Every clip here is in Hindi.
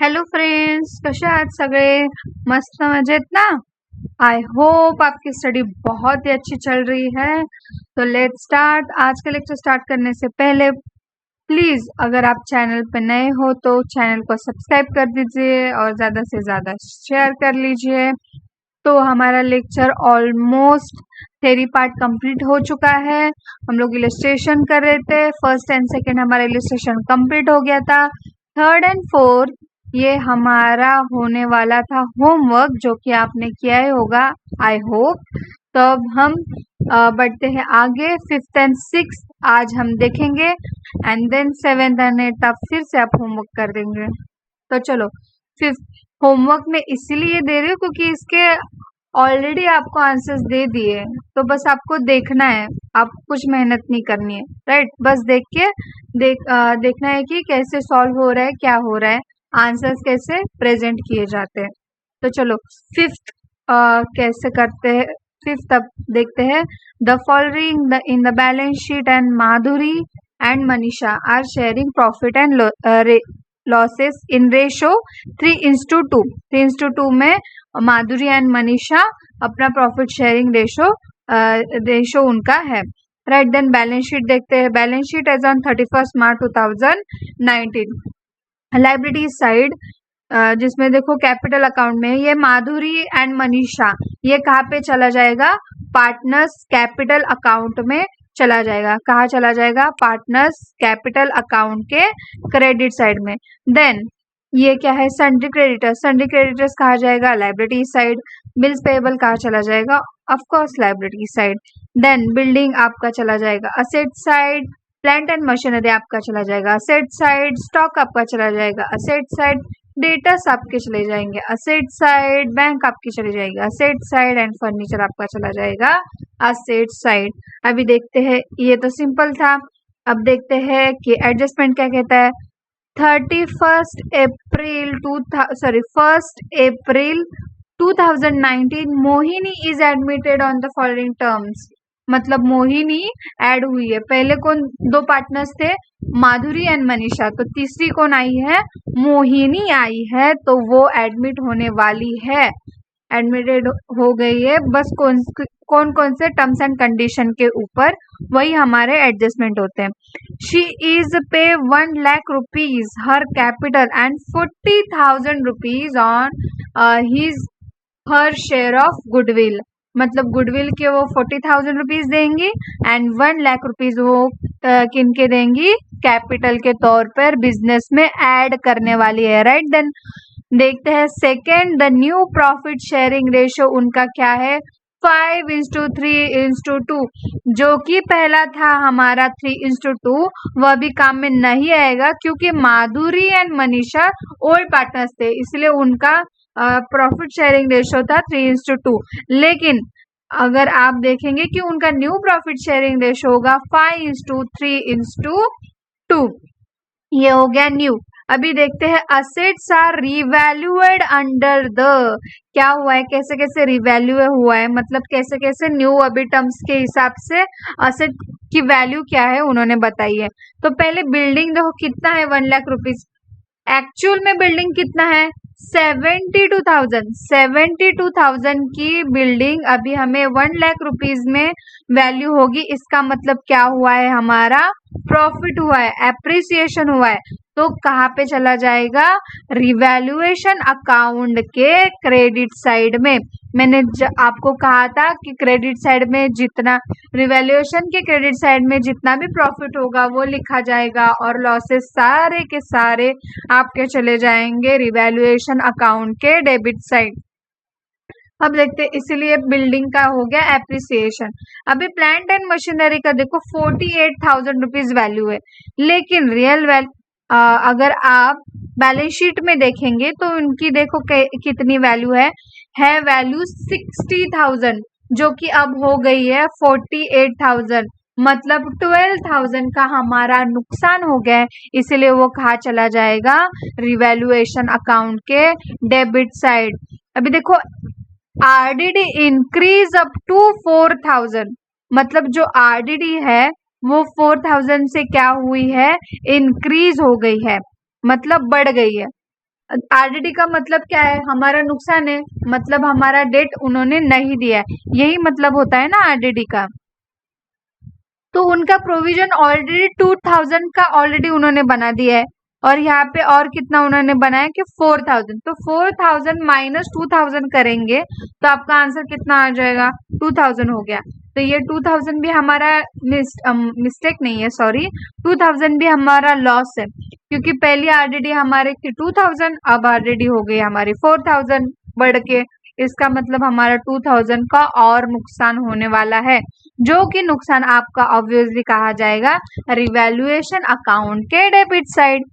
हॅलो फ्रेंड्स, कसे आहात सगळे? मस्त मजेत ना? आई होप आपकी स्टडी बहुत ही अच्छी चल रही है। तो लेट्स स्टार्ट। आज का लेक्चर स्टार्ट करने से पहले प्लीज अगर आप चैनल पर नए हो तो चैनल को सब्सक्राइब कर दीजिए और ज़्यादा से ज़्यादा शेयर कर लीजिए। तो हमारा lecture almost theory part complete हो चुका है। हम लोग इलस्ट्रेशन कर रहे थे। फर्स्ट एंड सेकेंड हमारा इलस्ट्रेशन कंप्लीट हो गया था। थर्ड एंड फोर्थ ये हमारा होने वाला था होमवर्क, जो कि आपने किया ही होगा आई होप। तो अब हम बढ़ते हैं आगे। फिफ्थ एंड सिक्स्थ आज हम देखेंगे and then seventh and eighth आप फिर से आप होमवर्क कर देंगे। तो चलो, फिफ्थ होमवर्क में इसीलिए दे रही हूँ क्योंकि इसके ऑलरेडी आपको आंसर्स दे दिए, तो बस आपको देखना है, आप कुछ मेहनत नहीं करनी है, राइट? बस देखना है कि कैसे सॉल्व हो रहा है, क्या हो रहा है, आंसर्स कैसे प्रेजेंट किए जाते हैं। तो चलो फिफ्थ कैसे करते हैं। फिफ्थ अब देखते हैं। The following in the balance sheet and Madhuri and Manisha are sharing profit and losses in ratio 3:2। 3:2 में माधुरी एंड मनीषा अपना प्रॉफिट शेयरिंग रेशो उनका है, राइट? देन बैलेंस शीट देखते हैं। Balance sheet as on 31 March 2019। Liability side जिसमें देखो कैपिटल अकाउंट में ये माधुरी एंड मनीषा ये कहाँ पे चला जाएगा? पार्टनर्स कैपिटल अकाउंट में चला जाएगा। कहाँ चला जाएगा? पार्टनर्स कैपिटल अकाउंट के क्रेडिट साइड में। देन ये क्या है? Sundry creditors. सन्ड्री क्रेडिटर्स कहाँ जाएगा? Liability side. बिल्स पेएबल कहाँ चला जाएगा? Of course liability side. Then building आपका चला जाएगा asset side. Plant and machinery आपका चला जाएगा असेट साइड। स्टॉक आपका चला जाएगा असेट साइड। डेटर्स आपके चले जाएंगे असेट साइड। बैंक आपकी चली जाएगी असेट साइड एंड फर्नीचर आपका चला जाएगा असेट साइड। अभी देखते हैं, ये तो सिंपल था। अब देखते हैं कि एडजस्टमेंट क्या कहता है। 1st April 2019 Mohini is admitted on the following terms. मतलब मोहिनी ऐड हुई है। पहले कौन दो पार्टनर्स थे? माधुरी एंड मनीषा। तो तीसरी कौन आई है? मोहिनी आई है, तो वो एडमिट होने वाली है, एडमिटेड हो गई है। बस कौन कौन से टर्म्स एंड कंडीशन के ऊपर, वही हमारे एडजस्टमेंट होते हैं। शी इज पे 1 lakh rupees her capital and 40,000 rupees on his her share of goodwill. मतलब गुडविल के वो 40,000 रुपीज देंगी एंड 1 लाख रुपीज वो किन के देंगी? कैपिटल के तौर पर बिजनेस में ऐड करने वाली है, राइट? देन देखते हैं second, the new profit sharing ratio उनका क्या है? 5:3:2। जो कि पहला था हमारा 3:2, वह भी काम में नहीं आएगा क्योंकि माधुरी एंड मनीषा ओल्ड पार्टनर्स थे, इसलिए उनका प्रॉफिट शेयरिंग रेशो था 3:2। लेकिन अगर आप देखेंगे कि उनका न्यू प्रॉफिट शेयरिंग रेशो होगा 5:3:2। ये हो गया न्यू। अभी देखते हैं असेट्स आर रिवैल्यूएड अंडर द। क्या हुआ है? कैसे कैसे रिवैल्यू हुआ है, मतलब कैसे कैसे न्यू अभी टर्म्स के हिसाब से असेट की वैल्यू क्या है उन्होंने बताई है। तो पहले बिल्डिंग देखो कितना है? 1 लाख रुपीज। एक्चुअल में बिल्डिंग कितना है? 72,000। 72,000 की बिल्डिंग अभी हमें 1 लाख रुपीज में वैल्यू होगी। इसका मतलब क्या हुआ है? हमारा प्रॉफिट हुआ है, एप्रिसिएशन हुआ है। तो कहाँ पे चला जाएगा? रिवैल्यूएशन अकाउंट के क्रेडिट साइड में। मैंने आपको कहा था कि क्रेडिट साइड में जितना रिवैल्यूएशन के क्रेडिट साइड में जितना भी प्रॉफिट होगा वो लिखा जाएगा और लॉसेस सारे के सारे आपके चले जाएंगे रिवैल्यूएशन अकाउंट के डेबिट साइड। अब देखते हैं, इसीलिए बिल्डिंग का हो गया एप्रिसिएशन। अभी प्लांट एंड मशीनरी का देखो 48,000 रुपीज वैल्यू है, लेकिन रियल अगर आप बैलेंस शीट में देखेंगे तो उनकी देखो कितनी वैल्यू है वैल्यू 60,000, जो कि अब हो गई है 48,000। मतलब 12,000 का हमारा नुकसान हो गया है, इसीलिए वो कहाँ चला जाएगा? रिवैल्यूएशन अकाउंट के डेबिट साइड। अभी देखो आरडीडी इंक्रीज अप टू 4,000। मतलब जो आरडीडी है वो 4,000 से क्या हुई है? इंक्रीज हो गई है, मतलब बढ़ गई है। आरडीडी का मतलब क्या है? हमारा नुकसान है, मतलब हमारा डेट उन्होंने नहीं दिया है, यही मतलब होता है ना आरडीडी का। तो उनका प्रोविजन ऑलरेडी 2000 का ऑलरेडी उन्होंने बना दिया है, और यहाँ पे और कितना उन्होंने बनाया कि 4000। तो 4000 माइनस 2000 करेंगे तो आपका आंसर कितना आ जाएगा? 2000 हो गया। तो ये 2000 भी हमारा मिस्टेक नहीं है, सॉरी, 2000 भी हमारा लॉस है, क्योंकि पहली आरडीडी हमारे की 2000, अब आरडीडी हो गई हमारी 4000 बढ़ के। इसका मतलब हमारा 2000 का और नुकसान होने वाला है, जो कि नुकसान आपका ऑब्वियसली कहा जाएगा रिवैल्यूएशन अकाउंट के debit side.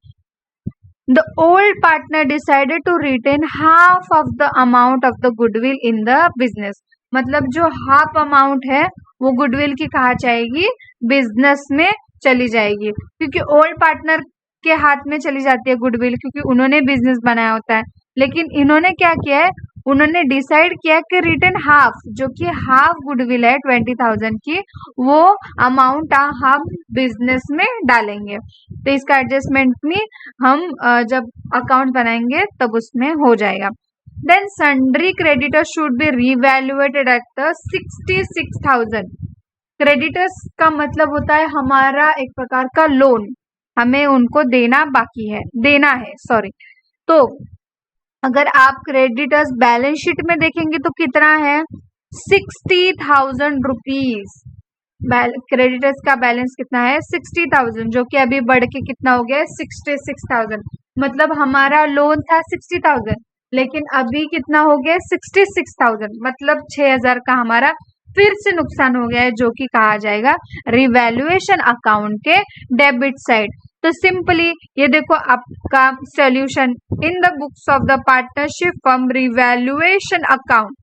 The old partner decided to retain half of the amount of the goodwill in the business. मतलब जो हाफ अमाउंट है वो गुडविल की कहा जाएगी बिजनेस में चली जाएगी, क्योंकि ओल्ड पार्टनर के हाथ में चली जाती है गुडविल, क्योंकि उन्होंने बिजनेस बनाया होता है। लेकिन इन्होंने क्या किया है? उन्होंने डिसाइड किया कि रिटर्न हाफ, जो कि हाफ गुडविल है 20,000 की, वो अमाउंट हम बिजनेस में डालेंगे। तो इसका एडजस्टमेंट में हम जब अकाउंट बनाएंगे तब उसमें हो जाएगा। Then sundry creditors should be revaluated at the 66,000। Creditors का मतलब होता है हमारा एक प्रकार का लोन, हमें उनको देना है सॉरी। तो अगर आप क्रेडिटर्स बैलेंस शीट में देखेंगे तो कितना है? 60,000 रुपीज। क्रेडिटर्स का बैलेंस कितना है? 60,000, जो कि अभी बढ़ के कितना हो गया है? 66,000। मतलब हमारा लोन था 60,000, लेकिन अभी कितना हो गया? 66,000, मतलब 6,000 का हमारा फिर से नुकसान हो गया है, जो कि कहा जाएगा रिवैल्यूएशन अकाउंट के डेबिट साइड। तो सिंपली ये देखो आपका solution in the books of the partnership firm revaluation account.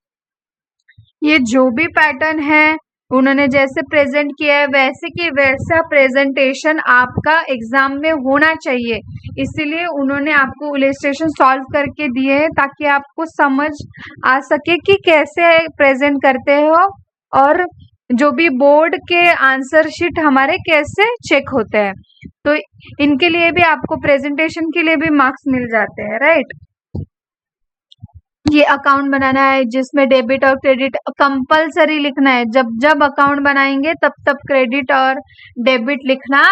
ये जो भी पैटर्न है उन्होंने जैसे प्रेजेंट किया है वैसे कि वैसा प्रेजेंटेशन आपका एग्जाम में होना चाहिए, इसीलिए उन्होंने आपको इलस्ट्रेशन सॉल्व करके दिए हैं ताकि आपको समझ आ सके कि कैसे प्रेजेंट करते हो, और जो भी बोर्ड के आंसर शीट हमारे कैसे चेक होते हैं। तो इनके लिए भी आपको प्रेजेंटेशन के लिए भी मार्क्स मिल जाते हैं, राइट। ये अकाउंट बनाना है जिसमें डेबिट और क्रेडिट कंपलसरी लिखना है। जब जब अकाउंट बनाएंगे तब तब क्रेडिट और डेबिट लिखना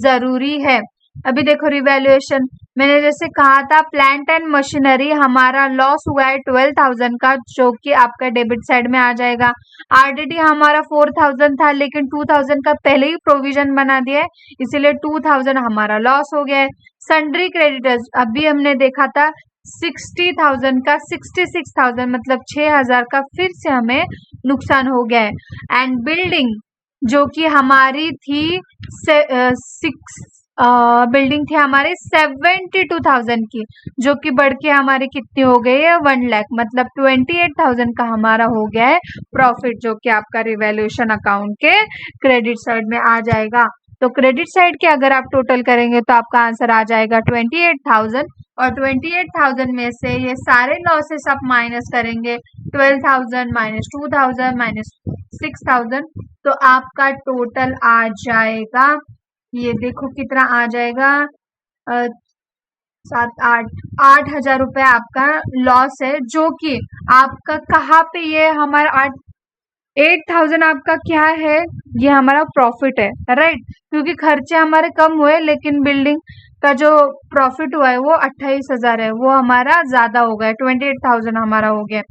जरूरी है। अभी देखो रिवैल्यूएशन, मैंने जैसे कहा था प्लांट एंड मशीनरी हमारा लॉस हुआ है 12,000 का, जो कि आपका डेबिट साइड में आ जाएगा। आरडीडी हमारा 4,000 था, लेकिन 2,000 का पहले ही प्रोविजन बना दिया है, इसीलिए 2,000 हमारा लॉस हो गया है। सन्ड्री क्रेडिटर्स अभी हमने देखा था 60,000 का 66,000, मतलब 6,000 का फिर से हमें नुकसान हो गया है। एंड बिल्डिंग जो कि हमारी थी बिल्डिंग थी हमारे 72,000 की, जो कि बढ़ के हमारी कितनी हो गई है? 1 लाख, मतलब 28,000 का हमारा हो गया है प्रॉफिट, जो कि आपका रिवैल्यूएशन अकाउंट के क्रेडिट साइड में आ जाएगा। तो क्रेडिट साइड के अगर आप टोटल करेंगे तो आपका आंसर आ जाएगा 28,000, और 28,000 में से ये सारे लॉसेस आप माइनस करेंगे, 12,000 माइनस 2,000 माइनस 6,000, तो आपका टोटल आ जाएगा, ये देखो कितना आ जाएगा, 8,000 रुपए आपका लॉस है, जो कि आपका कहाँ पे ये हमारा 8,000 आपका क्या है? ये हमारा प्रॉफिट है, राइट, क्योंकि खर्चे हमारे कम हुए लेकिन बिल्डिंग का जो प्रॉफिट हुआ है वो 28,000 है, वो हमारा ज्यादा हो गया, 28,000 हमारा हो गया।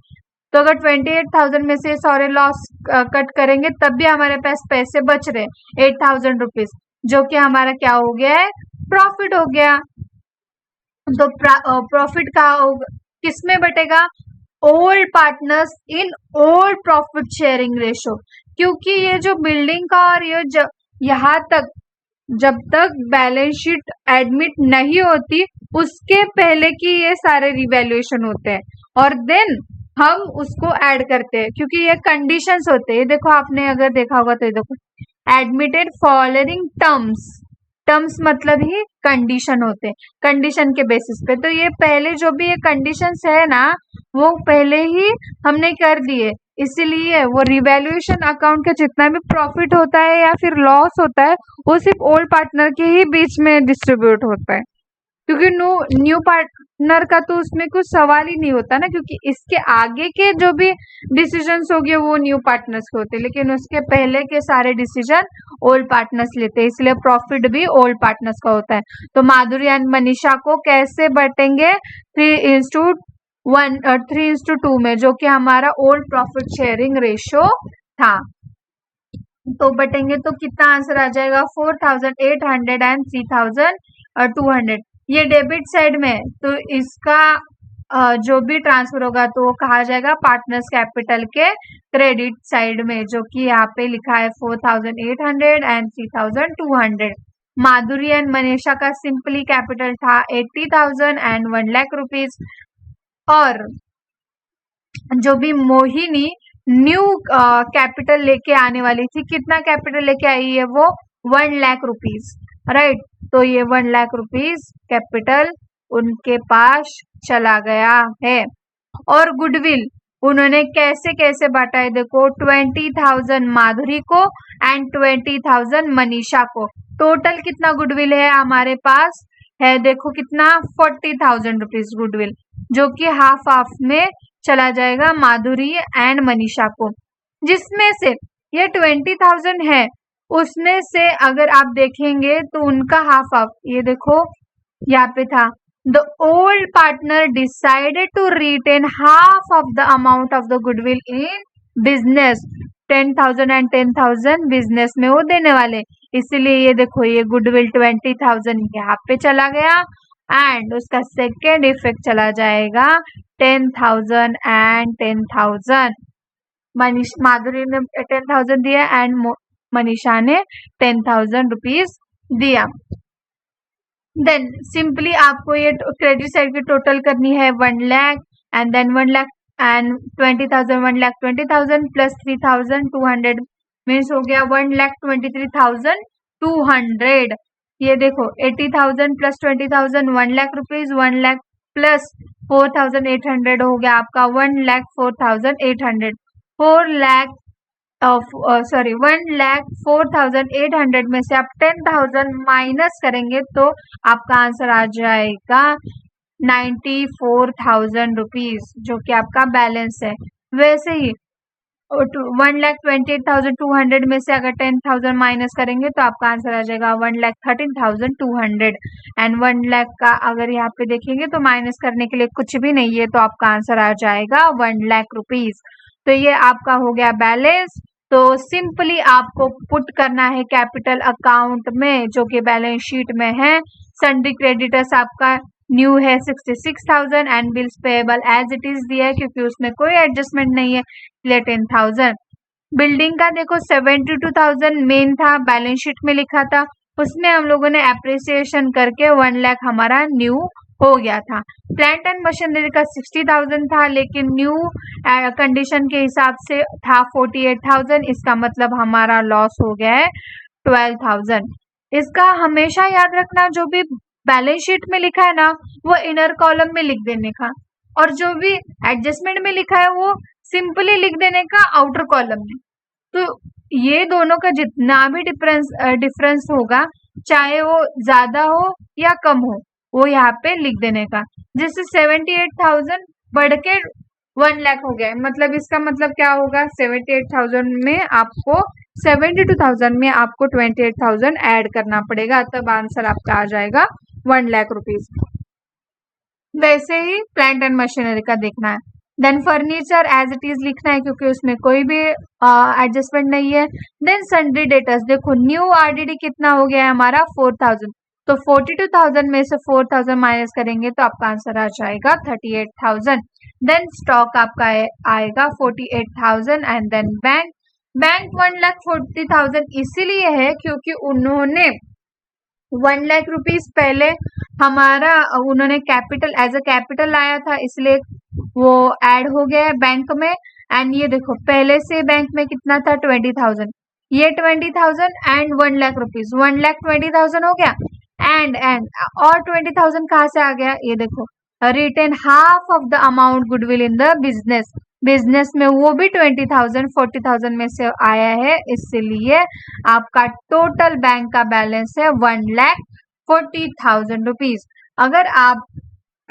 तो अगर 28,000 में से सारे लॉस कट करेंगे तब भी हमारे पास पैसे बच रहे 8,000 रुपीज, जो कि हमारा क्या हो गया है? प्रॉफिट हो गया। तो प्रॉफिट का किस में बटेगा? Old partners in old profit sharing ratio, क्योंकि ये जो बिल्डिंग का और ये यहाँ तक जब तक बैलेंस शीट एडमिट नहीं होती उसके पहले की ये सारे रिवैल्यूएशन होते हैं, और देन हम उसको ऐड करते हैं, क्योंकि ये कंडीशंस होते हैं। देखो आपने अगर देखा होगा तो ये देखो एडमिटेड फॉलोइंग टर्म्स मतलब ही कंडीशन होते हैं, कंडीशन के बेसिस पे। तो ये पहले जो भी ये कंडीशंस है ना वो पहले ही हमने कर दिए, इसीलिए वो रिवैल्यूएशन अकाउंट का जितना भी प्रॉफिट होता है या फिर लॉस होता है वो सिर्फ ओल्ड पार्टनर के ही बीच में डिस्ट्रीब्यूट होता है, क्योंकि न्यू पार्टनर का तो उसमें कुछ सवाल ही नहीं होता ना, क्योंकि इसके आगे के जो भी डिसीजंस हो गए वो न्यू पार्टनर्स के होते, लेकिन उसके पहले के सारे डिसीजन ओल्ड पार्टनर्स लेते हैं, इसलिए प्रॉफिट भी ओल्ड पार्टनर्स का होता है। तो माधुरी एंड मनीषा को कैसे बटेंगे? 3:2 में, जो कि हमारा ओल्ड प्रॉफिट शेयरिंग रेशियो था। तो बटेंगे तो कितना आंसर आ जाएगा? 4,800 एंड 3,200। ये डेबिट साइड में, तो इसका जो भी ट्रांसफर होगा तो वो कहा जाएगा पार्टनर्स कैपिटल के क्रेडिट साइड में, जो कि यहाँ पे लिखा है 4,800 एंड 3,200। माधुरी एंड मनीषा का सिंपली कैपिटल था 80,000 एंड 1 लाख रुपीज, और जो भी मोहिनी न्यू कैपिटल लेके आने वाली थी, कितना कैपिटल लेके आई है वो? 1 लाख रुपीज, राइट। तो ये 1 लाख रुपीज कैपिटल उनके पास चला गया है। और गुडविल उन्होंने कैसे कैसे बांटा है? देखो, 20,000 माधुरी को एंड 20,000 मनीषा को। टोटल कितना गुडविल है हमारे पास? है देखो कितना, 40,000 रुपीज गुडविल, जो कि हाफ हाफ में चला जाएगा माधुरी एंड मनीषा को। जिसमें से ये 20,000 है, उसमें से अगर आप देखेंगे तो उनका हाफ हाफ, ये देखो यहाँ पे था, the old partner decided to retain half of the amount of the goodwill in business, 10,000 and 10,000 business में वो देने वाले, इसलिए ये देखो ये गुडविल 20,000 यहाँ पे चला गया, एंड उसका सेकेंड इफेक्ट चला जाएगा 10,000 एंड 10,000। माधुरी ने 10,000 दिया एंड मनीषा ने 10,000 रुपीज दिया। देन सिंपली आपको ये क्रेडिट साइड की टोटल करनी है 1 lakh and then 1 lakh and 20,000, 1 lakh 20,000 plus 3,200 means हो गया 1,23,200। ये देखो 80,000 plus 20,000 1 lakh rupees, 1 lakh plus 4,800 हो गया आपका 1,04,800। 1,04,800 में से आप 10,000 माइनस करेंगे तो आपका आंसर आ जाएगा 94,000 रुपीज, जो कि आपका बैलेंस है। वैसे ही 1,28,200 में से अगर 10,000 माइनस करेंगे तो आपका आंसर आ जाएगा 1,13,200 एंड 1 लाख का अगर यहाँ पे देखेंगे तो माइनस करने के लिए कुछ भी नहीं है, तो आपका आंसर आ जाएगा 1 लाख रुपीज। तो ये आपका हो गया बैलेंस। तो सिंपली आपको पुट करना है कैपिटल अकाउंट में, जो कि बैलेंस शीट में है। सन्ड्री क्रेडिटर्स आपका न्यू है 66,000 and bills payable as it is दिया है, क्योंकि उसमें कोई एडजस्टमेंट नहीं है, इसलिए 10,000। बिल्डिंग का देखो 72,000 मेन था, बैलेंस शीट में लिखा था, उसमें हम लोगों ने एप्रिसिएशन करके 1 लाख हमारा न्यू हो गया था। प्लांट एंड मशीनरी का 60,000 था, लेकिन न्यू कंडीशन के हिसाब से था 48,000, इसका मतलब हमारा लॉस हो गया है 12,000। इसका हमेशा याद रखना, जो भी बैलेंस शीट में लिखा है ना वो इनर कॉलम में लिख देने का, और जो भी एडजस्टमेंट में लिखा है वो सिंपली लिख देने का आउटर कॉलम में। तो ये दोनों का जितना भी डिफरेंस होगा, चाहे वो ज्यादा हो या कम हो, वो यहाँ पे लिख देने का। जिससे 78,000 बढ़ के 1 लाख हो गया, मतलब इसका मतलब क्या होगा, 78,000 में आपको 72,000 में आपको 28,000 ऐड करना पड़ेगा, तब आंसर आपका आ जाएगा 1 लाख रुपीज। वैसे ही प्लांट एंड मशीनरी का देखना है। Then furniture as it is लिखना है, क्योंकि उसमें कोई भी एडजस्टमेंट नहीं है। देन सन्ड्री डेटर्स, देखो न्यू आरडीडी कितना हो गया है हमारा 4,000, तो 42,000 में से 4,000 माइनस करेंगे तो आपका आंसर आ जाएगा 38,000। देन स्टॉक आपका आएगा 48,000 एंड देन बैंक 1,40,000 इसीलिए है क्योंकि उन्होंने 1 लाख रुपीज पहले हमारा उन्होंने कैपिटल एज अ कैपिटल लाया था, इसलिए वो ऐड हो गया है बैंक में। एंड ये देखो पहले से बैंक में कितना था 20,000, ये 20,000 एंड 1 लाख रुपीज, 1,20,000 हो गया। एंड और 20,000 कहाँ से आ गया, ये देखो retain half of the amount goodwill in the business में वो भी 20,000 40,000 में से आया है, इसलिए आपका टोटल बैंक का बैलेंस है 1,40,000 रुपीज। अगर आप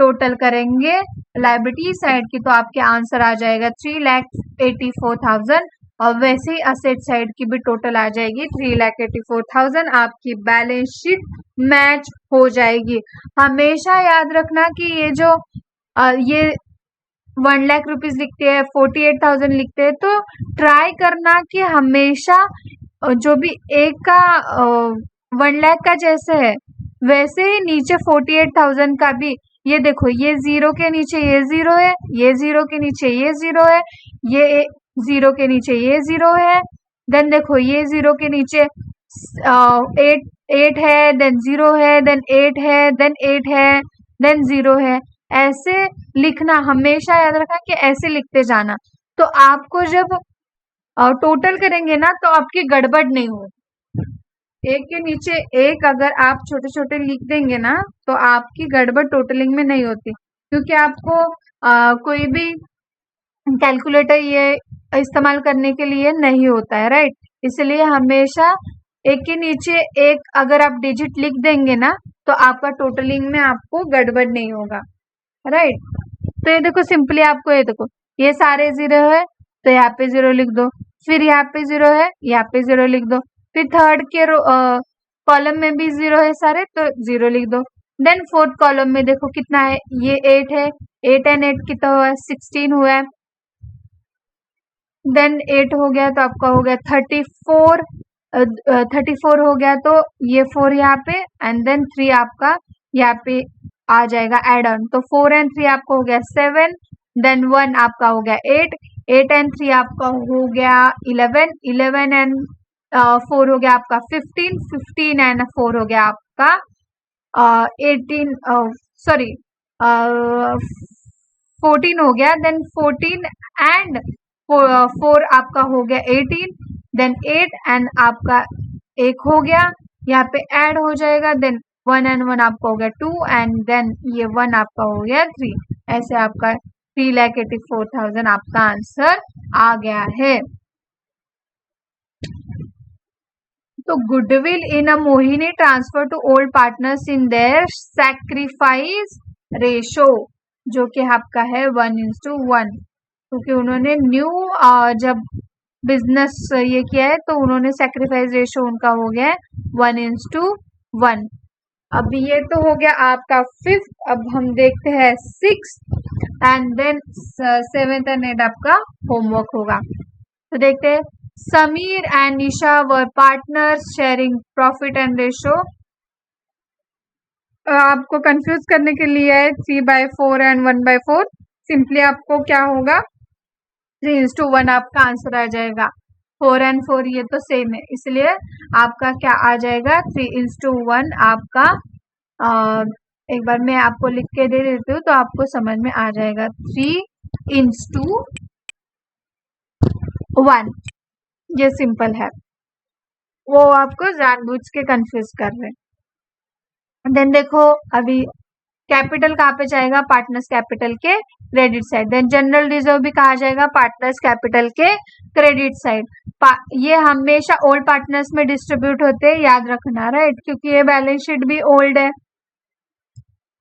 टोटल करेंगे लायबिलिटी साइड की तो आपके आंसर आ जाएगा 3,84,000 और वैसे ही असेट साइड की भी टोटल आ जाएगी 3,84,000। आपकी बैलेंस शीट मैच हो जाएगी। हमेशा याद रखना कि ये जो ये 1 लाख रुपीज लिखते हैं 48,000 लिखते हैं तो ट्राई करना कि हमेशा जो भी एक का 1 लाख का जैसे है वैसे ही नीचे 48,000 का भी। ये देखो ये जीरो के नीचे ये जीरो है, ये जीरो के नीचे ये जीरो है, ये जीरो के नीचे ये जीरो है, देन देखो ये जीरो के नीचे 8 है, देन जीरो है, देन 8 है, देन 8 है, देन जीरो है। ऐसे लिखना, हमेशा याद रखना कि ऐसे लिखते जाना। तो आपको जब टोटल करेंगे ना तो आपकी गड़बड़ नहीं हो। एक के नीचे एक अगर आप छोटे छोटे लिख देंगे ना तो आपकी गड़बड़ टोटलिंग में नहीं होती, क्योंकि आपको कोई भी कैलकुलेटर ये इस्तेमाल करने के लिए नहीं होता है, राइट। इसलिए हमेशा एक के नीचे एक अगर आप डिजिट लिख देंगे ना तो आपका टोटलिंग में आपको गड़बड़ नहीं होगा, राइट। तो ये देखो सिंपली आपको ये देखो ये सारे जीरो है तो यहाँ पे जीरो लिख दो, फिर यहाँ पे जीरो है यहाँ पे जीरो लिख दो, फिर थर्ड के कॉलम में भी जीरो है सारे तो जीरो लिख दो। देन फोर्थ कॉलम में देखो कितना है, ये 8 है, 8 एंड 8 कितना हुआ है 16 हुआ है। देन 8 हो गया तो आपका हो गया 34, 34 हो गया तो ये 4 यहाँ पे एंड देन 3 आपका यहाँ पे आ जाएगा एड ऑन, तो 4 एंड 3 आपका हो गया 7, देन 1 आपका हो गया 8, 8 एंड 3 आपका हो गया 11, 11 एंड 4 हो गया आपका 15, 15 एंड 4 हो गया आपका 18 सॉरी 14 हो गया, देन 14 एंड 4 आपका हो गया 18, देन 8 एंड आपका 1 हो गया यहाँ पे ऐड हो जाएगा, देन 1 एंड 1 आपका हो गया 2 एंड देन ये 1 आपका हो गया 3। ऐसे आपका 3,84,000 आपका आंसर आ गया है। तो goodwill in a Mohini transfer to old partners in their sacrifice ratio जो कि आपका है 1:1, क्योंकि उन्होंने न्यू जब बिजनेस ये किया है तो उन्होंने सैक्रिफाइस रेशो उनका हो गया है 1:1। अब ये तो हो गया आपका 5th, अब हम देखते हैं 6th and then 7th and 8th आपका होमवर्क होगा। तो देखते हैं Sameer and Nisha were partners sharing profit and ratio. आपको कंफ्यूज करने के लिए है 3/4 एंड 1/4। सिंपली आपको क्या होगा 3:1 आपका आंसर आ जाएगा। 4 एंड 4 ये तो सेम है, इसलिए आपका क्या आ जाएगा 3:1 आपका। एक बार मैं आपको लिख के दे देती हूँ तो आपको समझ में आ जाएगा 3:1। ये सिंपल है, वो आपको जानबूझ के कंफ्यूज कर रहे हैं। देन देखो अभी कैपिटल कहाँ पे जाएगा, पार्टनर्स कैपिटल के credit side. Then general reserve भी कहा जाएगा पार्टनर्स कैपिटल के क्रेडिट साइड। ये हमेशा ओल्ड पार्टनर्स में डिस्ट्रीब्यूट होते हैं, याद रखना, राइट, क्योंकि ये बैलेंस शीट भी ओल्ड है।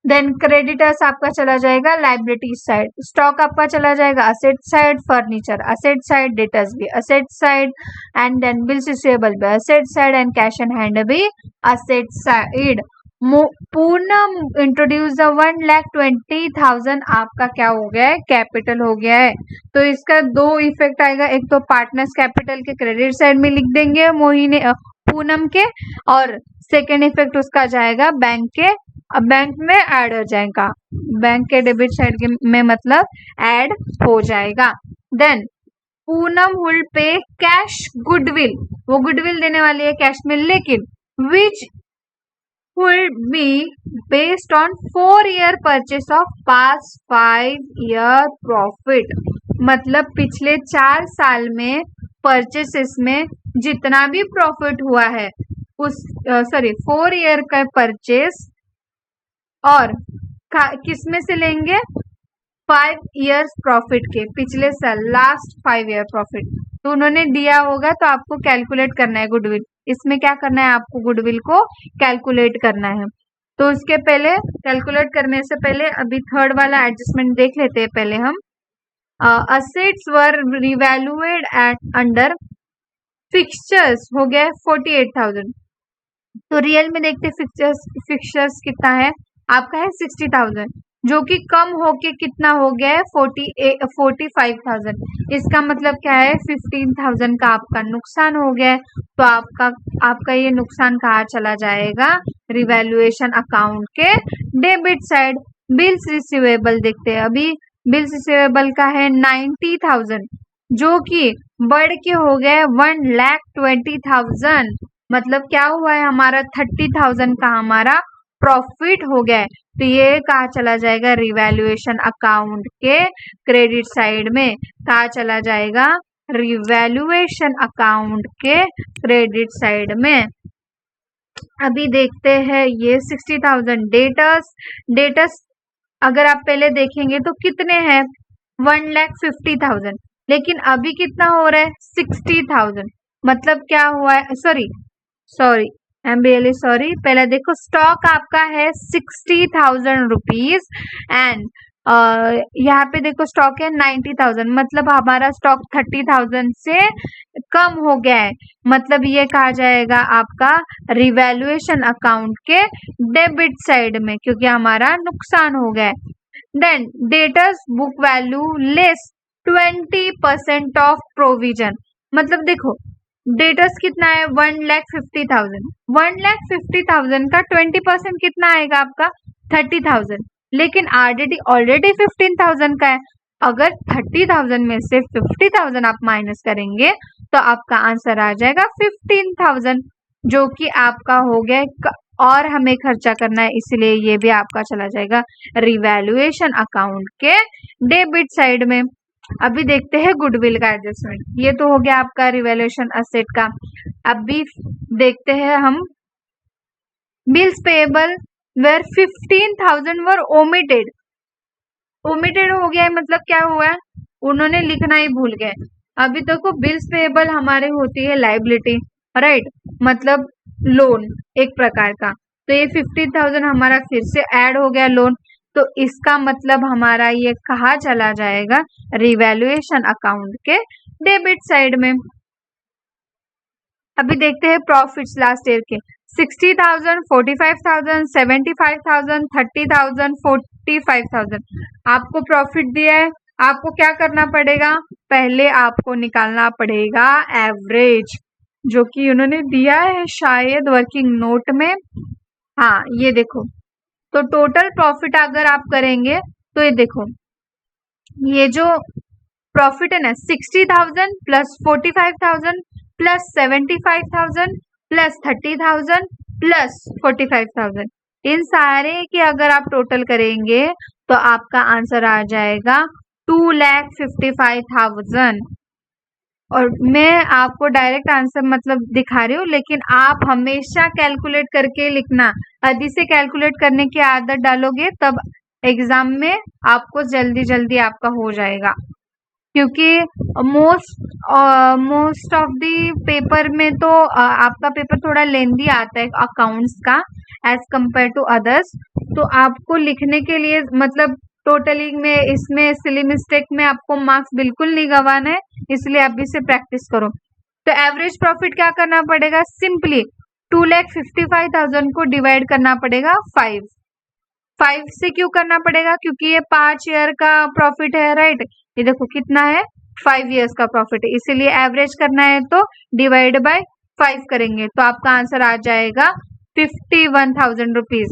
देन क्रेडिटर्स आपका चला जाएगा लाइबिलिटी साइड, स्टॉक आपका चला जाएगा asset side, furniture asset side, debtors भी asset side and then bills receivable भी asset side and cash and hand भी असेट साइड। पूनम इंट्रोड्यूस 1,20,000 आपका क्या हो गया है कैपिटल हो गया है। तो इसका दो इफेक्ट आएगा, एक तो पार्टनर्स कैपिटल के क्रेडिट साइड में लिख देंगे मोहिनी पूनम के, और सेकेंड इफेक्ट उसका जाएगा बैंक के, अब बैंक में ऐड हो जाएगा, बैंक के डेबिट साइड में मतलब ऐड हो जाएगा। Then Poonam will pay cash goodwill, वो गुडविल देने वाली है कैश में, लेकिन विच will be based on 4-year purchase of past 5-year profit। मतलब पिछले 4 साल में परचेसेस में जितना भी प्रॉफिट हुआ है उस 4 ईयर का परचेस, और किस में से लेंगे 5 इयर्स प्रॉफिट के, पिछले साल लास्ट 5 ईयर प्रॉफिट। तो उन्होंने दिया होगा तो आपको कैलकुलेट करना है गुडविल, इसमें क्या करना है आपको गुडविल को कैलकुलेट करना है। तो उसके पहले कैलकुलेट करने से पहले अभी थर्ड वाला एडजस्टमेंट देख लेते हैं पहले हम। असेट्स वर रिवैल्यूएड एट अंडर फिक्सचर्स हो गया 48,000। तो रियल में देखते फिक्सचर्स कितना है आपका है 60,000, जो कि कम होके कितना हो गया है 45,000। इसका मतलब क्या है 15,000 का आपका नुकसान हो गया है। तो आपका ये नुकसान कहाँ चला जाएगा, रिवैल्यूएशन अकाउंट के डेबिट साइड। बिल्स रिसीवेबल देखते हैं, अभी बिल्स रिसीवेबल का है 90,000, जो कि बढ़ के हो गया 1,20,000। मतलब क्या हुआ है, हमारा 30,000 का हमारा प्रॉफिट हो गया है। तो ये कहाँ चला जाएगा, रिवैल्यूएशन अकाउंट के क्रेडिट साइड में। कहाँ चला जाएगा, रिवैल्यूएशन अकाउंट के क्रेडिट साइड में। अभी देखते हैं ये 60,000 डेटर्स अगर आप पहले देखेंगे तो कितने हैं 1,50,000, लेकिन अभी कितना हो रहा है 60,000। मतलब क्या हुआ है, sorry I am really sorry. पहले देखो स्टॉक आपका है 60,000 रुपीज एंड यहाँ पे देखो स्टॉक है 90,000, मतलब हमारा स्टॉक 30,000 से कम हो गया है। मतलब ये कहा जाएगा आपका रिवैल्यूएशन अकाउंट के डेबिट साइड में, क्योंकि हमारा नुकसान हो गया है। Then debtors book value less 20% of provision. मतलब देखो डेटर्स कितना है 1,50,000, 1,50,000 का 20% कितना आएगा आपका 30,000, लेकिन ऑलरेडी 15,000 का है। अगर 30,000 में से 50,000 आप माइनस करेंगे तो आपका आंसर आ जाएगा 15,000, जो कि आपका हो गया और हमें खर्चा करना है, इसलिए ये भी आपका चला जाएगा रिवैल्यूएशन अकाउंट के डेबिट साइड में। अभी देखते हैं गुडविल का एडजस्टमेंट। ये तो हो गया आपका रिवैल्यूएशन असेट का। अभी देखते हैं हम bills payable were 15,000 were omitted हो गया है। मतलब क्या हुआ है, उन्होंने लिखना ही भूल गए। अभी देखो बिल्स पेएबल हमारे होती है लाइबिलिटी, राइट, मतलब लोन एक प्रकार का। तो ये 15,000 हमारा फिर से ऐड हो गया लोन, तो इसका मतलब हमारा ये कहाँ चला जाएगा, रिवैल्यूएशन अकाउंट के डेबिट साइड में। अभी देखते हैं प्रॉफिट्स लास्ट ईयर के 60,000, 45,000, 75,000, 30,000, 45,000 आपको प्रॉफिट दिया है। आपको क्या करना पड़ेगा, पहले आपको निकालना पड़ेगा एवरेज, जो कि उन्होंने दिया है शायद वर्किंग नोट में। हाँ ये देखो, तो टोटल प्रॉफिट अगर आप करेंगे तो ये देखो, ये जो प्रॉफिट है ना 60,000 प्लस 45,000 प्लस 75,000 प्लस 30,000 प्लस 45,000, इन सारे के अगर आप टोटल करेंगे तो आपका आंसर आ जाएगा 2,55,000। और मैं आपको डायरेक्ट आंसर मतलब दिखा रही हूँ, लेकिन आप हमेशा कैलकुलेट करके लिखना। अभी से कैलकुलेट करने की आदत डालोगे तब एग्जाम में आपको जल्दी जल्दी आपका हो जाएगा, क्योंकि मोस्ट ऑफ दी पेपर में तो आपका पेपर थोड़ा लेंदी आता है अकाउंट्स का एज कंपेयर टू अदर्स। तो आपको लिखने के लिए मतलब टोटली में इसमें सिली मिस्टेक में आपको मार्क्स बिल्कुल नहीं गंवाना है, इसलिए अभी से प्रैक्टिस करो। तो एवरेज प्रॉफिट क्या करना पड़ेगा, सिंपली 2,55,000 को डिवाइड करना पड़ेगा 5 से। क्यों करना पड़ेगा, क्योंकि ये 5 ईयर का प्रॉफिट है, राइट। ये देखो कितना है 5 इयर्स का प्रॉफिट है, इसीलिए एवरेज करना है तो डिवाइड बाय 5 करेंगे तो आपका आंसर आ जाएगा 51,000 रुपीज।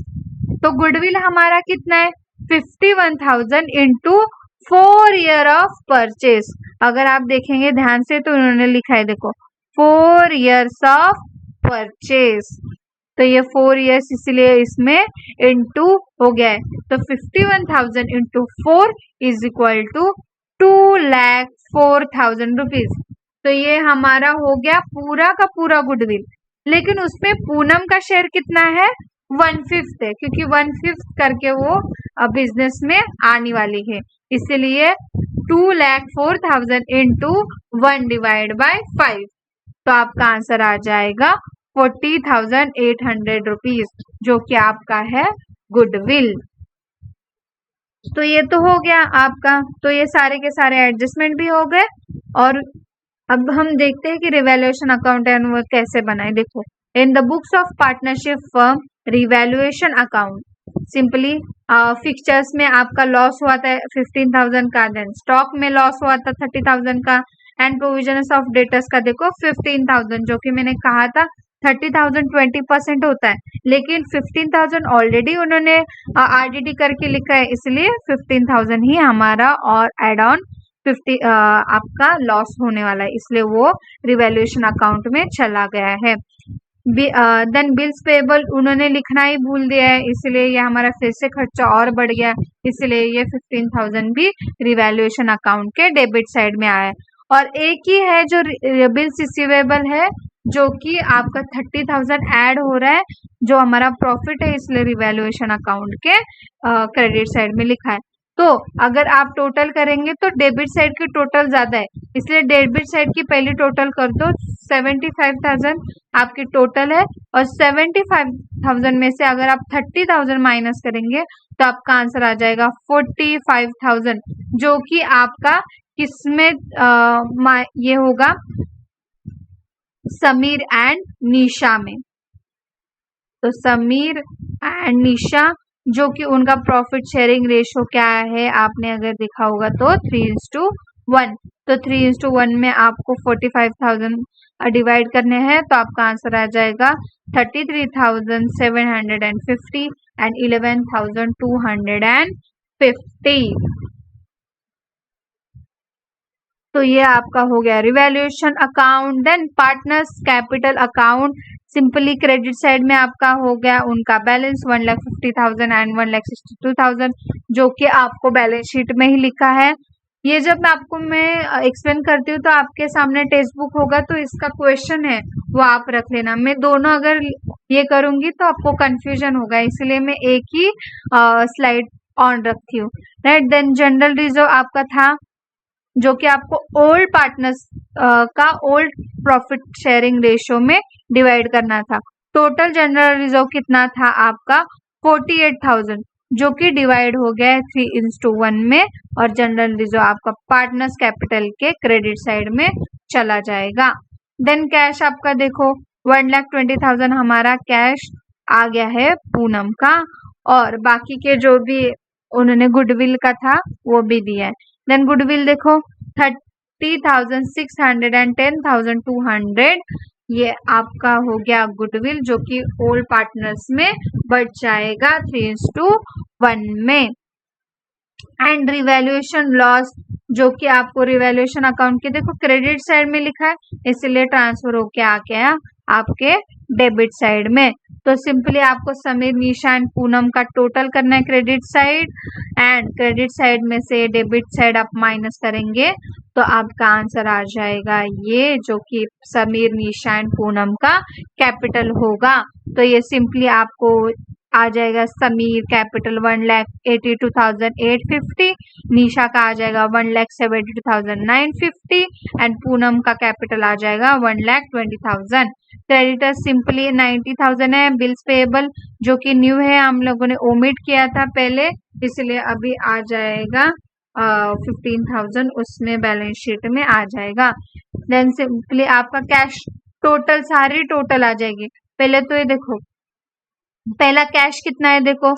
तो गुडविल हमारा कितना है 51,000 इंटू 4 ईयर ऑफ परचेस। अगर आप देखेंगे ध्यान से तो उन्होंने लिखा है देखो 4 ईयर्स ऑफ परचेस, तो ये 4 ईयर्स इसलिए इसमें इंटू हो गया है। तो 51,000 into 4 is equal to 2,04,000 rupees. तो ये हमारा हो गया पूरा का पूरा गुडविल, लेकिन उसमें पूनम का शेयर कितना है 1/5 है, क्योंकि 1/5 करके वो बिजनेस में आने वाली है, इसलिए 2,04,000 इंटू 1 डिवाइड बाय 5, तो आपका आंसर आ जाएगा 40,800 रुपीज, जो कि आपका है गुडविल। तो ये तो हो गया आपका, तो ये सारे के सारे एडजस्टमेंट भी हो गए। और अब हम देखते हैं कि रिवैल्यूएशन अकाउंट है वो कैसे बनाए। देखो, in the books of partnership firm revaluation account, simply fixtures में आपका लॉस हुआ था 15,000 का, देन स्टॉक में लॉस हुआ था 30,000 का, एंड प्रोविजन ऑफ डेटर्स का देखो 15,000, जो कि मैंने कहा था 30,000 20% होता है, लेकिन 15,000 ऑलरेडी उन्होंने आरडीडी करके लिखा है, इसलिए 15,000 ही हमारा और एड ऑन 50 आपका लॉस होने वाला है, इसलिए वो रिवैल्यूएशन अकाउंट में चला गया है। देन बिल्स पेबल उन्होंने लिखना ही भूल दिया है, इसलिए ये हमारा फिर से खर्चा और बढ़ गया, इसलिए ये 15,000 भी रिवैल्यूएशन अकाउंट के डेबिट साइड में आया है। और एक ही है जो बिल्स रिसीवेबल है, जो कि आपका 30,000 ऐड हो रहा है, जो हमारा प्रॉफिट है, इसलिए रिवैल्यूएशन अकाउंट के क्रेडिट साइड में लिखा है। तो अगर आप टोटल करेंगे तो डेबिट साइड की टोटल ज्यादा है, इसलिए डेबिट साइड की पहली टोटल कर दो, 75,000 आपकी टोटल है, और 75,000 में से अगर आप 30,000 माइनस करेंगे तो आपका आंसर आ जाएगा 45,000, जो कि आपका किसमें ये होगा, समीर एंड निशा में। तो समीर एंड निशा, जो कि उनका प्रॉफिट शेयरिंग रेशो क्या है, आपने अगर देखा होगा तो 3:1, तो 3:1 में आपको 45,000 डिवाइड करने हैं, तो आपका आंसर आ जाएगा 33,750 एंड 11,250। तो ये आपका हो गया revaluation account. Then partners capital account, simply credit side में आपका हो गया उनका बैलेंस 1,50,000 एंड 1,62,000, जो कि आपको बैलेंस शीट में ही लिखा है। ये जब आपको मैं एक्सप्लेन करती हूँ तो आपके सामने टेक्स्ट बुक होगा, तो इसका क्वेश्चन है वो आप रख लेना। मैं दोनों अगर ये करूंगी तो आपको कंफ्यूजन होगा, इसलिए मैं एक ही स्लाइड ऑन रखती हूँ, राइट। देन जनरल रिजर्व आपका था, जो कि आपको ओल्ड पार्टनर्स का ओल्ड प्रॉफिट शेयरिंग रेशियो में डिवाइड करना था। टोटल जनरल रिजर्व कितना था आपका 48,000, जो कि डिवाइड हो गया है 3:1 में, और जनरल रिजर्व आपका पार्टनर्स कैपिटल के क्रेडिट साइड में चला जाएगा। देन कैश आपका देखो 1,20,000 हमारा कैश आ गया है पूनम का, और बाकी के जो भी उन्होंने गुडविल का था वो भी दिया है। देन गुडविल देखो 30,600 एंड 10,200, ये आपका हो गया गुडविल, जो कि ओल्ड पार्टनर्स में बढ़ जाएगा 3:1 में। एंड रिवैल्यूएशन लॉस, जो कि आपको रिवैल्यूएशन अकाउंट के देखो क्रेडिट साइड में लिखा है, इसलिए ट्रांसफर होके आ गया आपके डेबिट साइड में। तो सिंपली आपको समीर, निशा एंड पूनम का टोटल करना है credit side, and credit side में से डेबिट साइड आप माइनस करेंगे तो आपका आंसर आ जाएगा ये, जो कि समीर, निशा एंड पूनम का कैपिटल होगा। तो ये सिंपली आपको आ जाएगा समीर कैपिटल 1,82,850, निशा का आ जाएगा 1,72,950 एंड पूनम का कैपिटल आ जाएगा 1,20,000। क्रेडिटर सिंपली 90,000 है। बिल्स पेएबल जो कि न्यू है, हम लोगों ने ओमिट किया था पहले, इसलिए अभी आ जाएगा 15,000 उसमें बैलेंस शीट में आ जाएगा। देन सिंपली आपका कैश टोटल, सारी टोटल आ जाएगी। पहले तो ये देखो, पहला कैश कितना है, देखो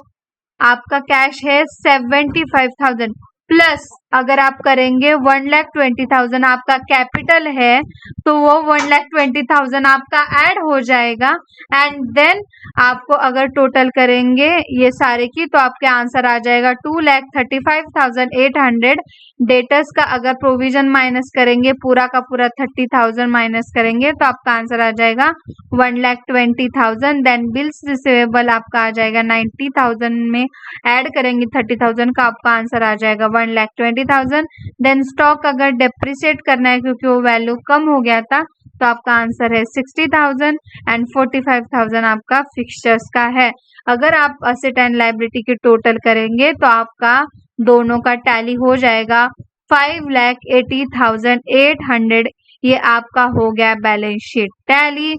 आपका कैश है 75,000 प्लस अगर आप करेंगे 1,20,000 आपका कैपिटल है, तो वो 1,20,000 आपका ऐड हो जाएगा। एंड देन आपको अगर टोटल करेंगे ये सारे की, तो आपके आंसर आ जाएगा 2,35,800। डेटर्स का अगर प्रोविजन माइनस करेंगे, पूरा का पूरा 30,000 माइनस करेंगे, तो आपका आंसर आ जाएगा 1,20,000। देन बिल्स रिसीवेबल आपका आ जाएगा 90,000 में ऐड करेंगे 30,000 का, आपका आंसर आ जाएगा 1,20,000। देन स्टॉक अगर डेप्रिसिएट करना है क्योंकि वो वैल्यू कम हो गया था, तो आपका आंसर है 60,000 एंड 45,000 आपका फिक्सचर्स का है। अगर आप असेट एंड लायबिलिटी की टोटल करेंगे तो आपका दोनों का टैली हो जाएगा 5,80,800। ये आपका हो गया बैलेंस शीट टैली।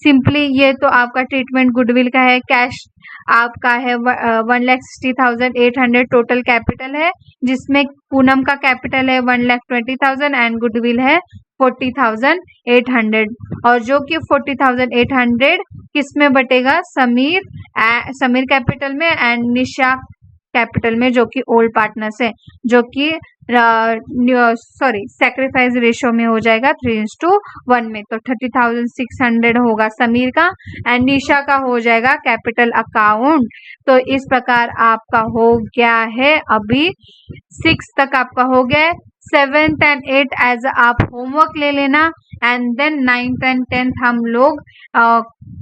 सिंपली ये तो आपका ट्रीटमेंट गुडविल का है, कैश आपका है 1,60,800 टोटल कैपिटल है, जिसमें पूनम का कैपिटल है 1,20,000 एंड गुडविल है 40,800 और जो कि 40,800 किस में बटेगा, समीर कैपिटल में एंड निशा कैपिटल में, जो कि ओल्ड पार्टनर्स है, जो कि सैक्रिफाइस रेशियो में हो जाएगा 3:1 में। तो 30,600 होगा समीर का एंड निशा का हो जाएगा कैपिटल अकाउंट। तो इस प्रकार आपका हो गया है, अभी 6 तक आपका हो गया है। 7th एंड 8th एज आप होमवर्क ले लेना and then 9th and 10th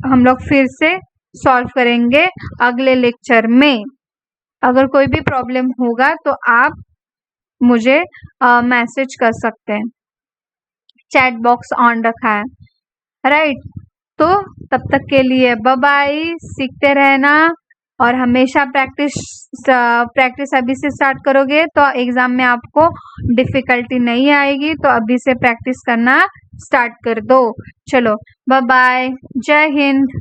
हम लोग फिर से सॉल्व करेंगे अगले लेक्चर में। अगर कोई भी प्रॉब्लम होगा तो आप मुझे मैसेज कर सकते हैं, चैट बॉक्स ऑन रखा है, राइट। तो तब तक के लिए बाय बाय, सीखते रहना और हमेशा प्रैक्टिस अभी से स्टार्ट करोगे तो एग्जाम में आपको डिफिकल्टी नहीं आएगी। तो अभी से प्रैक्टिस करना स्टार्ट कर दो। चलो बाय बाय, जय हिंद।